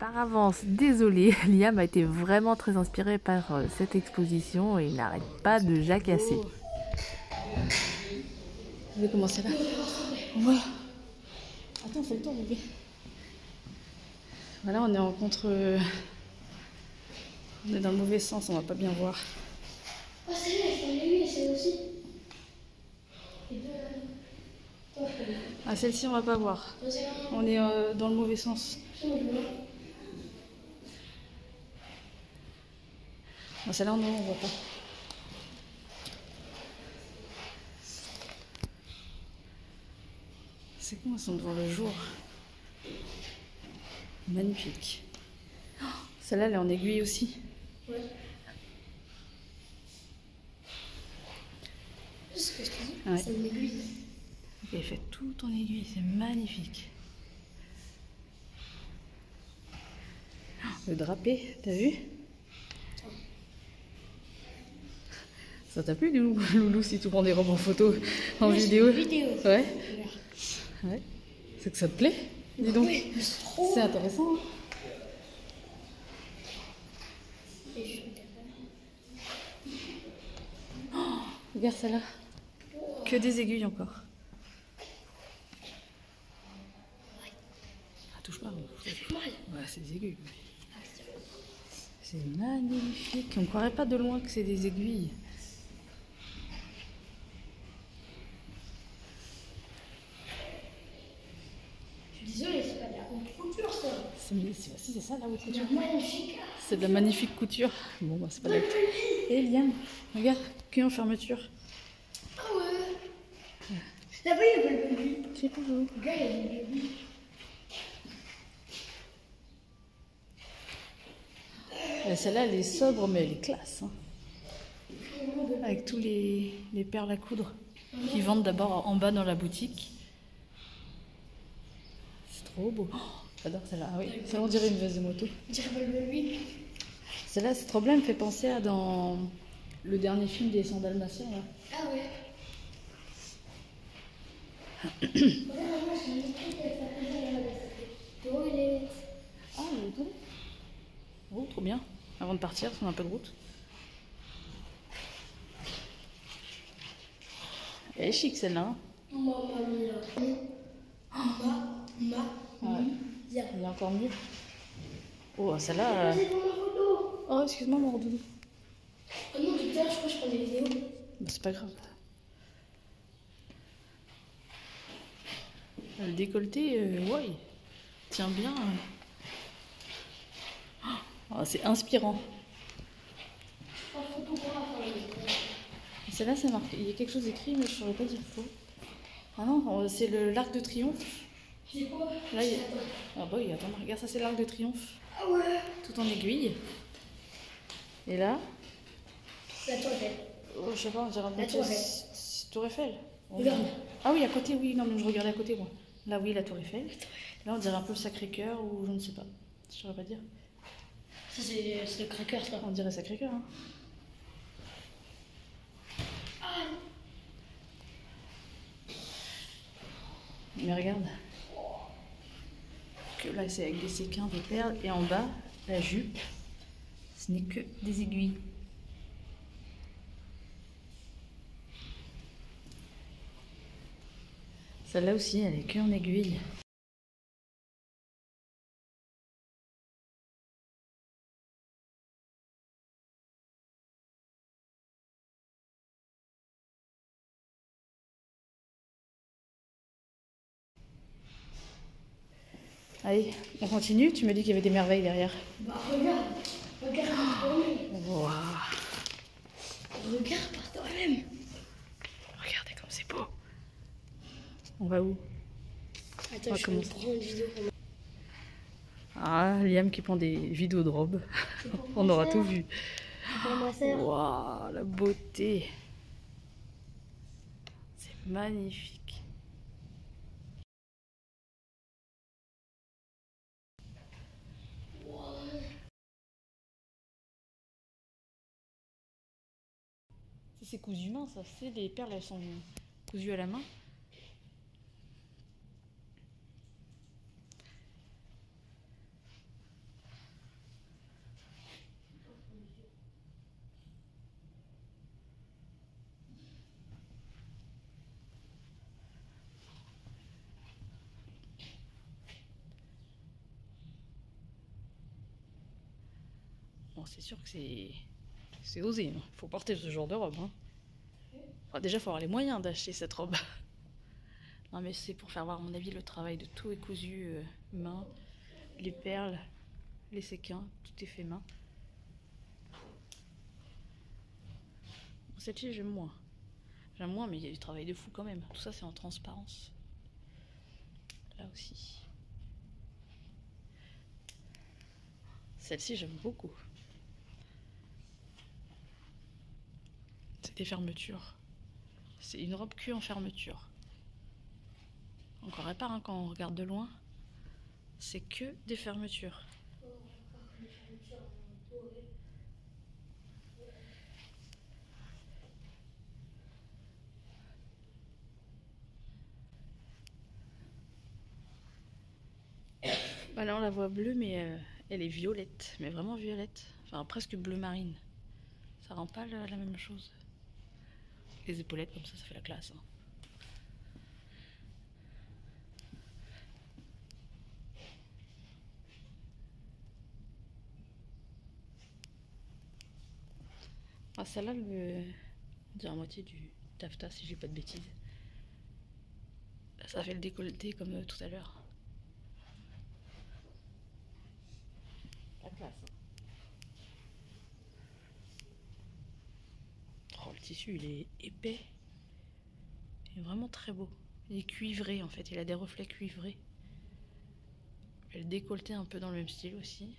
Par avance, désolée, Liam a été vraiment très inspiré par cette exposition et il n'arrête pas de jacasser. Je vais commencer là. Ouais. Attends, fais le tour, bébé. Voilà, on est en contre... On est dans le mauvais sens, on va pas bien voir. Oh, celle-là, elle fait l'aiguille, celle aussi. Ah, celle-ci, on va pas voir. On est dans le mauvais sens. Ah, celle-là, non, on voit pas. C'est con, elles sont devant le jour. Magnifique. Oh, celle-là, elle est en aiguille aussi. Ouais. C'est ce que je te dis, Ouais. c'est une aiguille. Elle fait tout en aiguille, c'est magnifique. Oh, le drapé, t'as vu? Ça t'a plu, Loulou, si tu prends des robes en photo, en vidéo? Ouais. Ouais. C'est que ça te plaît? Dis donc. Oui, c'est trop. C'est intéressant. Hein. Oh, regarde celle-là. Que des aiguilles encore. Ah, touche pas. Ouais, c'est des aiguilles. C'est magnifique. On ne croirait pas de loin que c'est des aiguilles. Je suis désolée, c'est pas de la haute couture, ça. C'est ça la haute C'est couture. magnifique. C'est de la magnifique couture. Bon, bah, c'est pas la haute. Et Liam, regarde, cul en fermeture. Ah ouais. Là-bas, il y a pas le baby. C'est pas beau. Regarde, il y a le baby. Celle-là, elle est sobre, mais elle est classe. Hein. Avec tous les perles à coudre qui vendent d'abord en bas dans la boutique. C'est trop beau. Oh, j'adore celle-là. Ah oui, celle-là, on dirait une veste de moto. On dirait pas le baby. Celle-là, c'est trop bien, elle me fait penser à dans le dernier film des 100 Dalmatiens. Là. Ah ouais. Regarde, maman, c'est une équipe, elle s'appelle Toilette. Ah, elle est tombée. Oh, trop bien. Avant de partir, on a un peu de route. Elle est chic celle-là. Hein. Maman mia. Ouais. Il y a encore mieux. Oh, celle-là. C'est pour ma photo. Oh, excuse-moi, mon doudou. Oh non, tout à l'heure, je crois que je prends des vidéos. Bah, c'est pas grave. Le décolleté, ouais, il tient bien. Oh, c'est inspirant. Celle-là, c'est marqué. Il y a quelque chose écrit, mais je ne saurais pas dire quoi. Ah non, c'est l'Arc de Triomphe. C'est quoi? Là, il y a... Ah bah oui, attends, regarde, ça c'est l'Arc de Triomphe. Ah ouais. Tout en aiguille. Et là, La tour Eiffel. oh, je sais pas, on dirait un La Tour Eiffel. Tour Eiffel. Regarde. Ah oui, à côté, oui, non, mais je regardais à côté, moi. Là, oui, la Tour Eiffel. Là, on dirait un peu le Sacré-Cœur ou je ne sais pas. Je saurais pas dire. Ça, c'est le cracker, ça. On dirait Sacré-Cœur, hein. Mais regarde. Que là, c'est avec des séquins de perles. Et en bas, la jupe, ce n'est que des aiguilles. Celle-là aussi, elle est que en aiguille. Allez, on continue. Tu m'as dit qu'il y avait des merveilles derrière. Bah, regarde. Regarde par toi-même. Wow. Regarde par toi-même. Regardez comme c'est beau. On va où? Attends, je vais prendre une vidéo. Ah, Liam qui prend des vidéos de robes. On aura tout vu. Pour ma sœur. Waouh, la beauté. C'est magnifique. C'est cousu main, ça. C'est les perles, elles sont cousues à la main. Bon, c'est sûr que c'est osé. Hein. Faut porter ce genre de robe. Hein. Enfin, déjà, faut avoir les moyens d'acheter cette robe. Non, mais c'est pour faire voir, à mon avis, le travail de tout est cousu main, les perles, les séquins, tout est fait main. Celle-ci, j'aime moins. J'aime moins, mais il y a du travail de fou quand même. Tout ça, c'est en transparence. Là aussi. Celle-ci, j'aime beaucoup. C'est des fermetures. C'est une robe cuite en fermeture. Encore répare hein, quand on regarde de loin. C'est que des fermetures. Bah là on la voit bleue mais elle est violette, mais vraiment violette. Enfin presque bleu marine. Ça rend pas la même chose. Les épaulettes comme ça fait la classe. Hein. Ah celle-là, on dirait à moitié du taffetas si j'ai pas de bêtises. Ça fait le décolleté comme tout à l'heure. La classe. Hein. Oh le tissu il est épais. Il est vraiment très beau. Il est cuivré en fait, il a des reflets cuivrés. Et le décolleté un peu dans le même style aussi.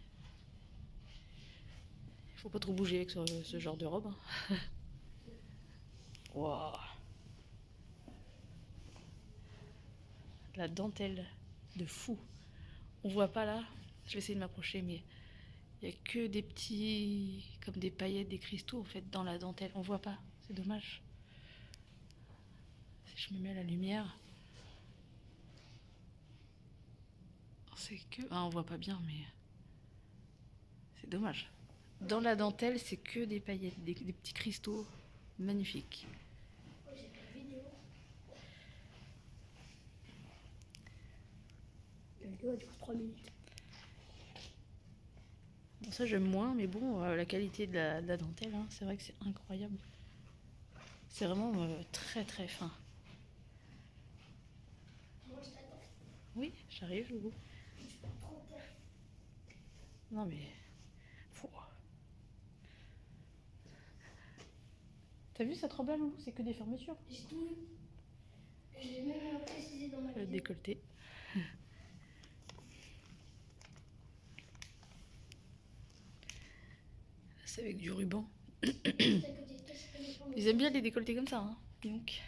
Il faut pas trop bouger avec ce genre de robe. Hein. Wow. La dentelle de fou. On voit pas là. Je vais essayer de m'approcher, mais il y a que des petits, comme des paillettes, des cristaux en fait dans la dentelle. On voit pas. C'est dommage. Si je me mets à la lumière, c'est que on voit pas bien, mais c'est dommage. Dans la dentelle, c'est que des paillettes, des petits cristaux magnifiques. La vidéo dure 3 minutes. Bon, ça j'aime moins, mais bon, la qualité de la dentelle, hein, c'est vrai que c'est incroyable. C'est vraiment très très fin. Moi, je t'attends. Oui, j'arrive, Loulou. Tu prends trop de temps. Non mais... Fou. T'as vu cette robe-là, Loulou? C'est que des fermetures. J'ai tout vu. J'ai même précisé dans ma Le vidéo. décolleté. C'est avec du ruban. Ils aiment bien les décolletés comme ça, hein. Donc...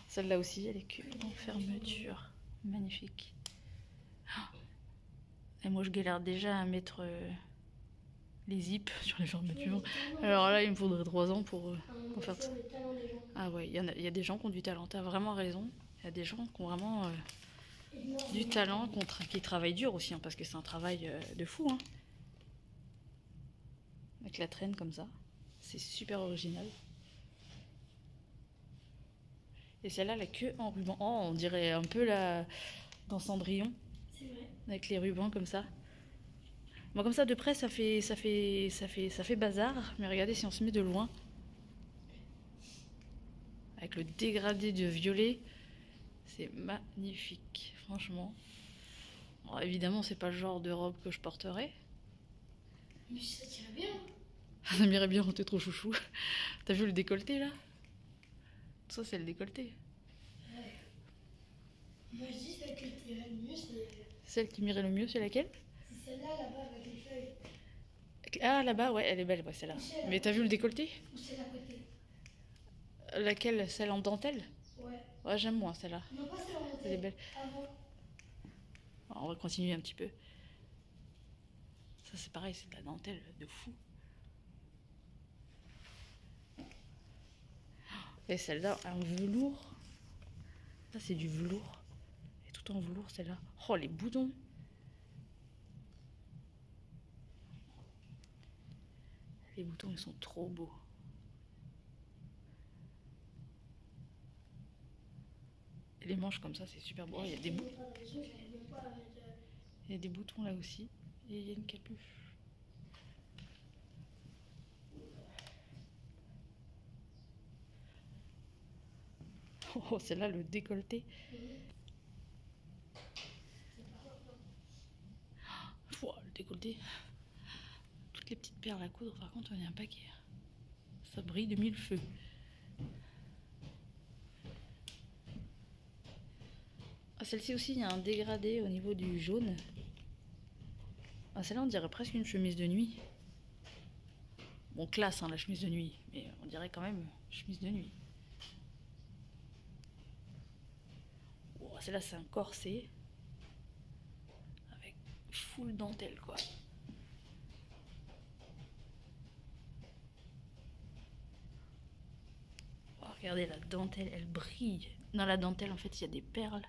Celle-là aussi, elle est que en fermeture. Magnifique. Et moi, je galère déjà à mettre les zips sur les fermetures. Alors là, il me faudrait 3 ans pour faire ça. Ah ouais, il y a des gens qui ont du talent. T'as vraiment raison. Il y a des gens qui ont vraiment du talent, qui travaillent dur aussi, hein, parce que c'est un travail de fou. Hein. Avec la traîne comme ça. C'est super original. Et celle-là, la queue en ruban. Oh, on dirait un peu dans Cendrillon. C'est vrai. Avec les rubans comme ça. Bon, comme ça, de près, ça fait bazar. Mais regardez si on se met de loin. Avec le dégradé de violet. C'est magnifique, franchement. Bon, évidemment, c'est pas le genre de robe que je porterais. Mais ça tient bien. Ça m'irait bien quand t'es trop chouchou. T'as vu le décolleté, là? Ça, c'est le décolleté. Ouais. Moi, je dis celle qui tirait le mieux, c'est... Celle qui m'irait le mieux, c'est laquelle? C'est celle-là, là-bas, avec les feuilles. Ah, là-bas, ouais, elle est belle, ouais, celle-là. Mais t'as vu le décolleté? Ou celle à côté. Laquelle? Celle en dentelle? Ouais. Ouais, j'aime moins celle-là. Non, pas celle en dentelle. Elle est belle. Avant. Alors, on va continuer un petit peu. Ça, c'est pareil, c'est de la dentelle de fou. Et celle-là, en velours. Ça, c'est du velours. Et tout en velours, celle-là. Oh, les boutons. Les boutons, ils sont trop beaux. Et les manches comme ça, c'est super beau. Il y a des boutons là aussi. Et il y a une capuche. Oh, celle-là, le décolleté. Ouah, le décolleté. Toutes les petites perles à coudre, par contre, on y a un paquet. Ça brille de mille feux. Ah, celle-ci aussi, il y a un dégradé au niveau du jaune. Ah, celle-là, on dirait presque une chemise de nuit. Bon, classe, hein, la chemise de nuit. Mais on dirait quand même chemise de nuit. Oh, celle-là, c'est un corset. Avec full dentelle, quoi. Oh, regardez, la dentelle, elle brille. Dans la dentelle, en fait, il y a des perles.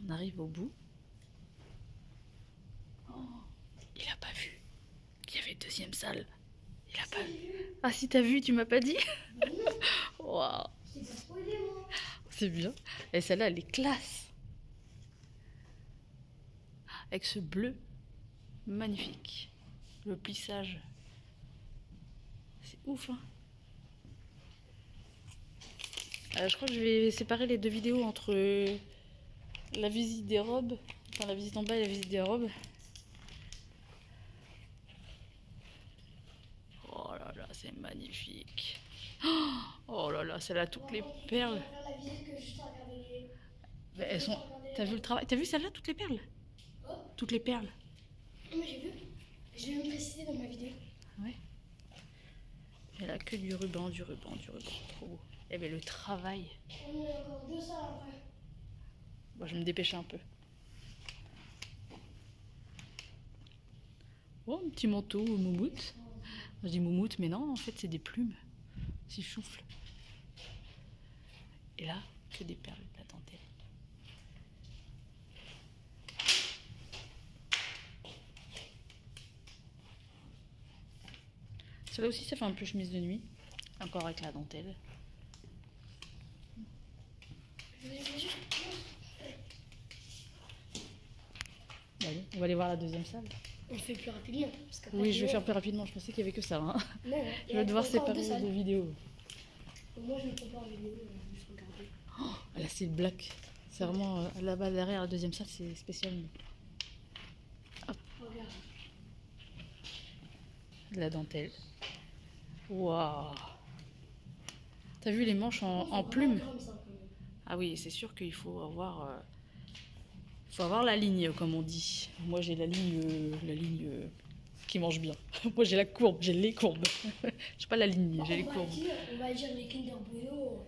On arrive au bout. Oh, il a pas vu qu'il y avait une deuxième salle. Il a pas vu. Ah, si t'as vu, tu m'as pas dit? Waouh. C'est bien. Et celle-là, elle est classe. Avec ce bleu magnifique. Le plissage. C'est ouf, hein. Je crois que je vais séparer les deux vidéos entre la visite des robes, enfin la visite en bas et la visite des robes. Oh là là, c'est magnifique. Oh là là, celle-là, toutes les perles. Mais elles sont... T'as vu le travail? T'as vu celle-là, toutes les perles? Toutes les perles. Non, mais j'ai vu. J'ai même précisé dans ma vidéo. Ouais. Elle a que du ruban, du ruban, du ruban. Trop beau. Eh bien, le travail. On a encore 2 salles après. Bon, je vais me dépêcher un peu. Oh, un petit manteau moumoute. Je dis moumoute, mais non, en fait, c'est des plumes. C'est souffle. Et là, que des perles de la dentelle. Celle-là aussi, ça fait un peu chemise de nuit. Encore avec la dentelle. Allez, on va aller voir la deuxième salle. On fait plus rapidement. Parce qu'après, Oui, je vais faire plus rapidement. Je pensais qu'il n'y avait que ça. Hein. Non, Je vais devoir séparer les deux vidéos. Moi, je me prépare la vidéo, je vais juste regarder. Oh, là, c'est le black. C'est vraiment là-bas derrière la deuxième salle, c'est spécial. Regarde. De la dentelle. Waouh! T'as vu les manches en plumes? Ah oui, c'est sûr qu'il faut avoir la ligne, comme on dit. Moi, j'ai la ligne qui mange bien. Moi, j'ai la courbe, j'ai les courbes. J'ai pas la ligne, j'ai les courbes. On va dire les Kinder Bueno.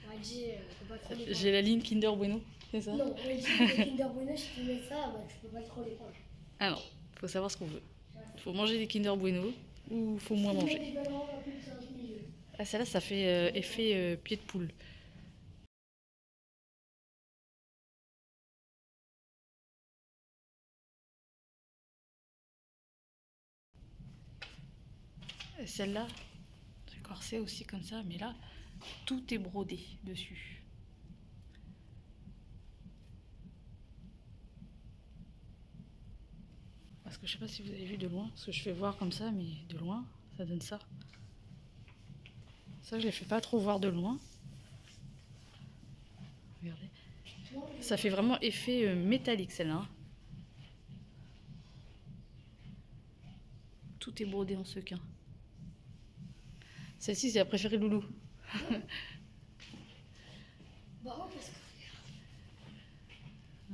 On va dire, faut pas trop les prendre. J'ai la ligne Kinder Bueno, c'est ça? Non, on va dire les Kinder Bueno, si tu mets ça, bah, tu peux pas trop les prendre. Ah non, faut savoir ce qu'on veut. Faut manger des Kinder Bueno ou faut moins manger. Ah, celle-là, ça fait effet pied de poule. Celle-là, c'est corset aussi comme ça, mais là, tout est brodé dessus. Parce que je sais pas si vous avez vu de loin, parce que je fais voir comme ça, mais de loin, ça donne ça. Ça, je les fais pas trop voir de loin. Regardez. Ça fait vraiment effet métallique, celle-là. Hein. Tout est brodé en sequin. Celle-ci, c'est la préférée Loulou. Bah, parce que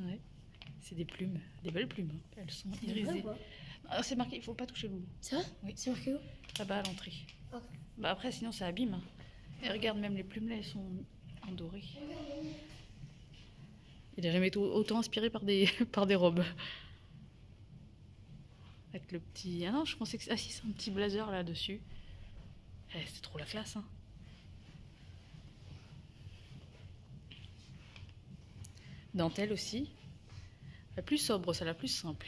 Ouais. C'est des plumes, des belles plumes. Hein. Elles sont irisées. Ah, c'est marqué, il faut pas toucher Loulou. c'est vrai? Oui. C'est marqué où? Là-bas à l'entrée. Ok. Bah après, sinon ça abîme. Hein. Et regarde, même les plumes là, elles sont en doré. Il n'a jamais été autant inspiré par des, par des robes. Avec le petit... Ah non, je pensais que... Ah si, c'est un petit blazer là-dessus. Eh, c'est trop la classe, hein. Dentelle aussi. La plus sobre, c'est la plus simple.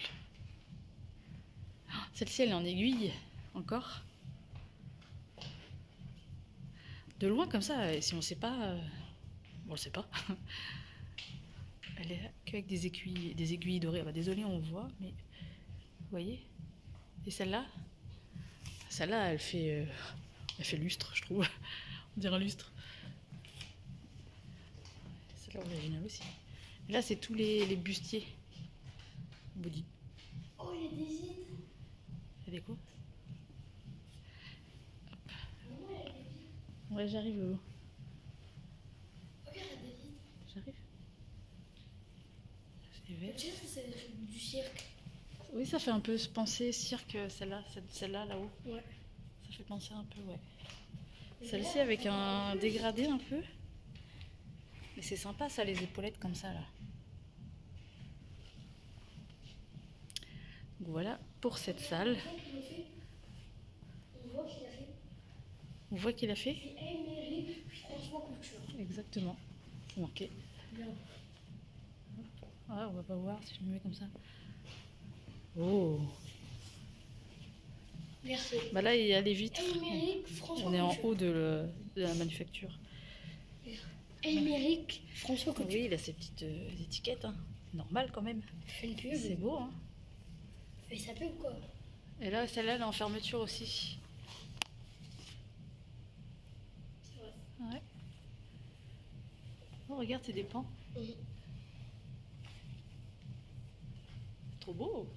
Ah, celle-ci, elle est en aiguille. Encore. De loin, comme ça, si on ne sait pas... on le sait pas. Elle est qu'avec des aiguilles dorées. Bah, désolé, on voit, mais vous voyez. Et celle-là, elle fait lustre, je trouve. On dirait un lustre. Celle-là originale aussi. Et là, c'est tous les bustiers. Body. Oh, il y a des îles. Il y a des quoi? Ouais, j'arrive, Lolo. Regarde, il y a des îles. J'arrive. C'est vert. Tu sais, c'est du cirque. Oui, ça fait un peu penser cirque, celle-là, là-haut. Ouais. Ça fait penser un peu, ouais. Celle-ci avec un dégradé un peu. Mais c'est sympa, ça, les épaulettes comme ça, là. Donc voilà pour cette salle. On voit qu'il a fait. On voit qu'il a fait. C'est Aymeric François Couture. Exactement. C'est marqué. Bien. Ah, on va pas voir si je me mets comme ça. Oh. Merci. Bah là, il y a les vitres. Aymeric François On est en Couture. haut de la manufacture. Aymeric François Couture. Oui, il a ses petites étiquettes. Hein. Normal quand même. Fait une pub. C'est beau, hein. Fait sa pub, quoi. Et là, celle-là, elle est en fermeture aussi. C'est vrai. Ouais. Oh, regarde, c'est des pans. Mhm. C'est trop beau.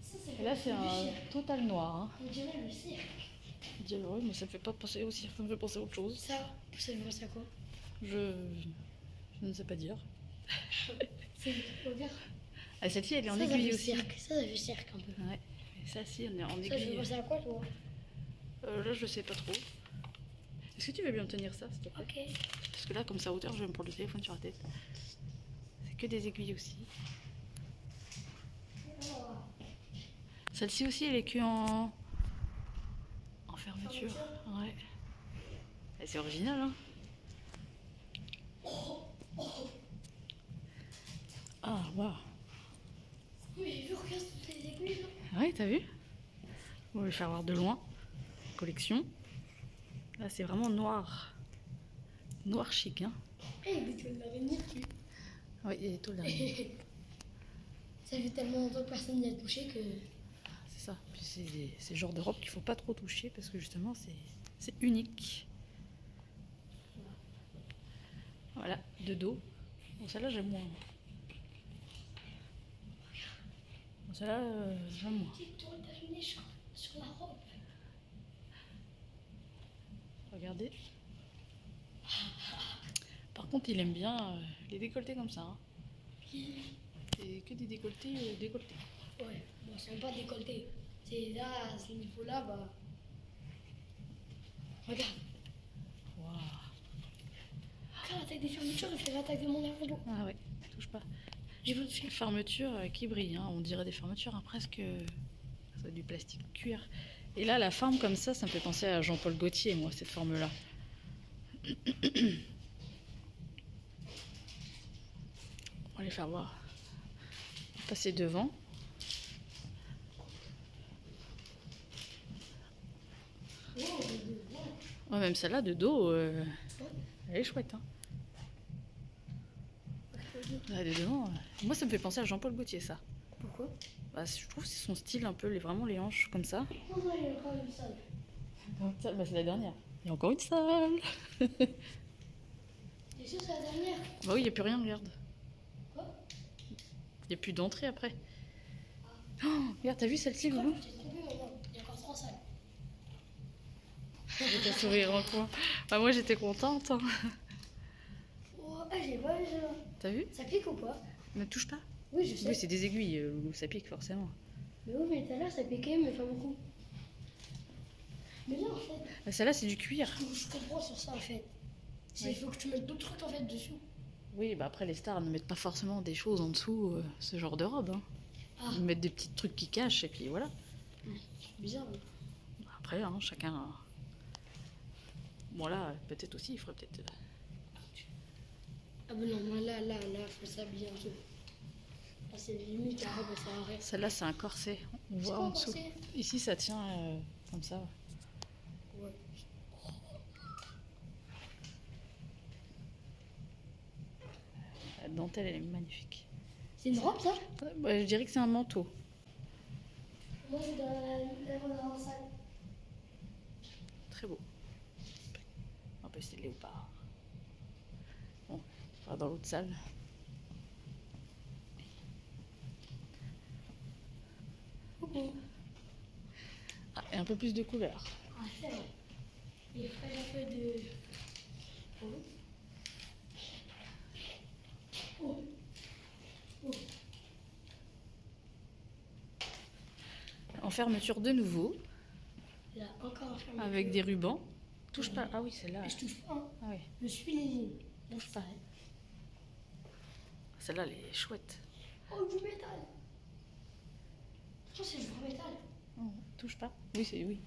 Ça, Et là, c'est du un cirque. total noir. Hein. On dirait le cirque. Je dirais, oui, mais ça me fait pas penser au cirque, ça me fait penser à autre chose. Ça fait penser à quoi? Je ne sais pas dire. Regarde. Ah, celle-ci, elle est en Ça aiguille fait aussi. cirque. Ça fait cirque un peu. Ouais. Et ça, si, on est en Ça fait aiguille. penser à quoi, toi? Là, je sais pas trop. Est-ce que tu veux bien me tenir ça, s'il te plaît? Ok. Parce que là, comme ça, à hauteur, je vais me prendre le téléphone sur la tête. C'est que des aiguilles aussi. Celle-ci aussi, elle est que en fermeture. Ouais. Et c'est original, hein. Ah, waouh. Oui, j'ai vu, regarde toutes les aiguilles, là. Ouais, t'as vu? On va les faire voir de loin. Collection. Là, c'est vraiment noir. Noir chic, hein. Eh, il y a des toiles d'araignée dessus. Oui, il y a des tôles d'araignée. Ça fait tellement longtemps que personne n'y a touché que... C'est ça. Puis c'est le genre de robe qu'il faut pas trop toucher parce que justement, c'est unique. Voilà, de dos. Bon, celle-là, j'aime moins. Bon, celle-là, j'aime moins. Petite toile d'araignée sur la robe. Regardez. Par contre, il aime bien les décolletés comme ça. Hein. Et que des décolletés, décolletés. Ouais, bon, c'est pas décolleté. C'est là, à ce niveau-là, bah... Regarde. Waouh. Regarde l'attaque des fermetures, elle fait l'attaque de mon arrondo. Ah ouais, touche pas. J'ai vu le film. Fermeture qui brille, hein. On dirait des fermetures hein, presque. Ça doit être du plastique cuir. Et là, la forme comme ça me fait penser à Jean-Paul Gaultier, moi, cette forme-là. On va les faire voir. On va passer devant. Ouais, même celle-là de dos, elle est chouette. Hein. Ouais, de devant, moi, ça me fait penser à Jean-Paul Gaultier, ça. Pourquoi? Bah, je trouve que c'est son style un peu, vraiment les hanches comme ça. Non, non, il y a encore une salle. Bah, c'est la dernière. Il y a encore une salle. T'es sûr que c'est la dernière? Bah oui, il n'y a plus rien, regarde. Quoi? Il n'y a plus d'entrée après. Oh, regarde, t'as vu celle-ci, Quoi? Loulou? Je t'ai trompé, mais non, il y a encore 3 salles. J'ai ta sourire en coin. Bah, moi, j'étais contente. Hein. Oh, ah, j'ai pas vu ça. T'as vu? Ça pique ou pas? Ne touche pas. Oui, je sais. Oui, c'est des aiguilles, Loulou, ça pique forcément. Mais oui, mais tout à l'heure, ça piquait, mais pas beaucoup. Mais là, en fait, Bah, celle-là, c'est du cuir. je comprends sur ça, en fait. Il Oui. faut que tu mettes d'autres trucs, en fait, dessus. Oui, bah après, les stars ne mettent pas forcément des choses en dessous, ce genre de robe. Hein. Ah. Ils mettent des petits trucs qui cachent, et puis voilà. C'est bizarre, mais... Après, hein, chacun. Bon, là, peut-être aussi, il faudrait peut-être. Ah ben non, moi là, faut s'habiller en dessous. Là, c'est limite, la robe, ça arrête. Celle-là, c'est un corset. On C'est voit quoi en un dessous. corset? Ici, ça tient comme ça. Ouais. La dentelle, elle est magnifique. C'est une robe, ça? Ouais, je dirais que c'est un manteau. Moi, je dois dans la salle. Très beau. Un peu style léopard. Bon, on va dans l'autre salle. Ah, et un peu plus de couleurs. Ah, c'est vrai. Il ferait un peu de... Oh. Oh. Oh. En fermeture de nouveau, Là, encore un ferme. avec des rubans. Touche pas. Ah oui, celle-là. Je touche pas. Hein. Ah oui. Je suis les lignes. Touche pas. Celle-là, elle est chouette. Oh, du métal. Je pense que c'est du vrai métal. Oh, touche pas. Oui, c'est oui.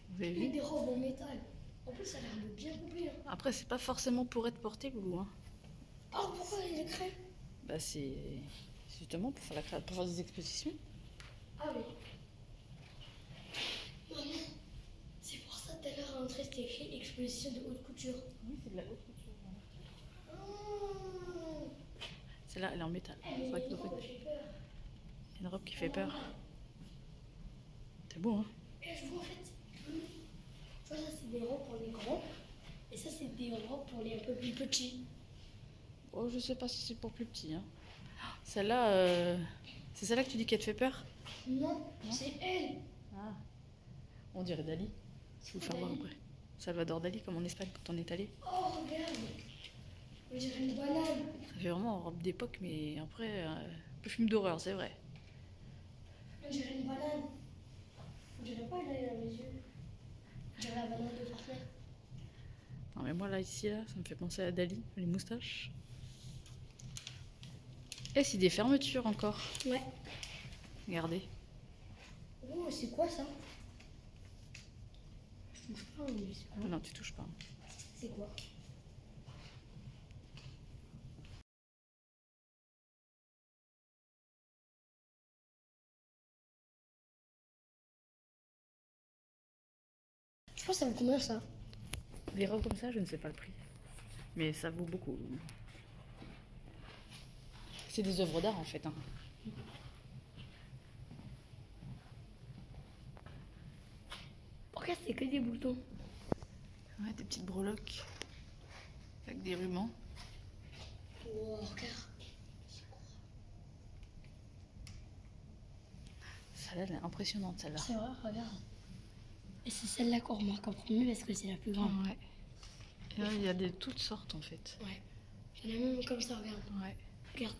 Vous avez Il y a vu? des robes en métal. En plus, ça a l'air de bien couper. Hein. Après, c'est pas forcément pour être porté, Loulou. Hein. Oh, pourquoi il est crème? Bah, c'est justement pour faire, pour faire des expositions. Ah oui. Maman, c'est pour ça tout à l'heure à l'entrée c'était écrit exposition de haute couture. Oui, c'est de la haute couture. Oh. Celle-là, elle est en métal. Elle C'est est vrai que trop, j'ai peur. une robe qui fait peur. C'est beau, hein? Et je vois en fait, tu vois, ça c'est des robes pour les grands, et ça c'est des robes pour les un peu plus petits. Oh, je sais pas si c'est pour plus petit. Hein. Celle-là, c'est celle-là que tu dis qu'elle te fait peur? Non, c'est elle. Ah. On dirait Dali. Je vais vous faire voir après. Salvador Dali, comme en Espagne quand on est allé. Oh, regarde. On dirait une banane. Ça fait vraiment robe d'époque, mais après, un peu film d'horreur, c'est vrai. On dirait une banane. On dirait pas, elle a mes yeux. On dirait la banane de Fortnite. Non, mais moi, là, ici, là, ça me fait penser à Dali, les moustaches. Et c'est des fermetures encore. Ouais. Regardez. Oh, c'est quoi ça? Je touche pas, mais c'est quoi? Non, tu touches pas. C'est quoi? Je pense que ça vaut combien ça? Des robes comme ça, je ne sais pas le prix. Mais ça vaut beaucoup. C'est des œuvres d'art, en fait. Hein. Regarde, c'est que des boutons. Ouais, des petites breloques. Avec des rubans. Oh, regarde. Celle-là, elle est impressionnante, celle-là. C'est vrai, regarde. Et c'est celle-là qu'on remarque en premier parce que c'est la plus grande. Ouais. Et là, il y a de toutes sortes, en fait. Ouais. Il y en a même comme ça, regarde. Ouais. Regarde.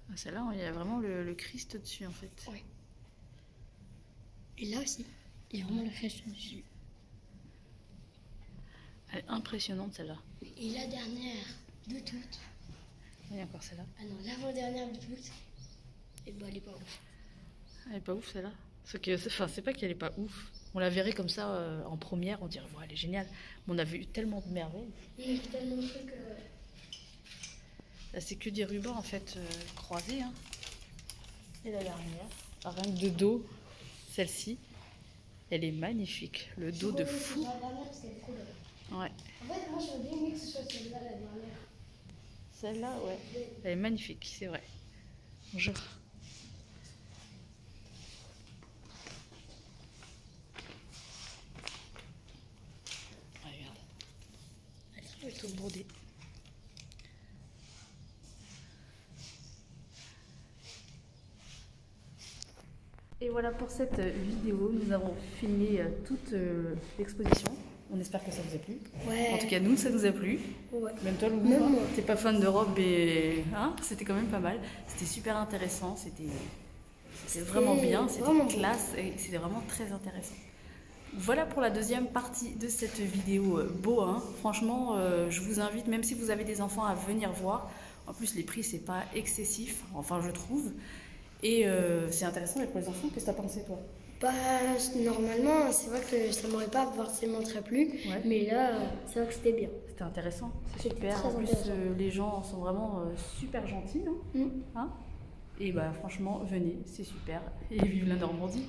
Ah, celle-là, il y a vraiment le Christ dessus, en fait. Ouais. Et là aussi, il y a vraiment le Christ dessus. Elle est impressionnante, celle-là. Et la dernière de toutes. Il y a encore celle-là. Ah non, l'avant-dernière de toutes. Et bah, elle est pas ouf. Elle est pas ouf, celle-là. Enfin, c'est pas qu'elle est pas ouf. On la verrait comme ça en première, on dirait, ouais, elle est géniale. Mais on a vu tellement de merveilles. Il y a tellement de trucs. Là, c'est que des rubans, en fait, croisés. Hein. Et la dernière, rien que de dos, celle-ci, elle est magnifique. Le dos de fou. La dernière, c'était trop belle. Ouais. En fait, moi, j'aurais bien aimé que ce soit celle-là, la dernière. Celle-là, ouais. Elle est magnifique, c'est vrai. Bonjour. Ah, regarde. Elle est toute brodée. Et voilà pour cette vidéo, nous avons filmé toute l'exposition. On espère que ça vous a plu. Ouais. En tout cas, nous, ça nous a plu. Ouais. Même toi, Loulou, Même moi. t'es pas fan de robe et hein, c'était quand même pas mal. C'était super intéressant, c'était vraiment bien, c'était vraiment classe et c'était vraiment très intéressant. Voilà pour la deuxième partie de cette vidéo beau. Hein. Franchement, je vous invite, même si vous avez des enfants, à venir voir. En plus, les prix, c'est pas excessif, enfin, je trouve. Et c'est intéressant, mais pour les enfants, qu'est-ce que t'as pensé, toi? Bah, normalement, c'est vrai que ça m'aurait pas forcément très plu. Ouais. Mais là, c'est vrai que c'était bien. C'était intéressant, c'est C'était super. très En plus, intéressant. les gens sont vraiment super gentils. Hein. Mm. Hein, et bah, franchement, venez, c'est super. Et vive la Normandie!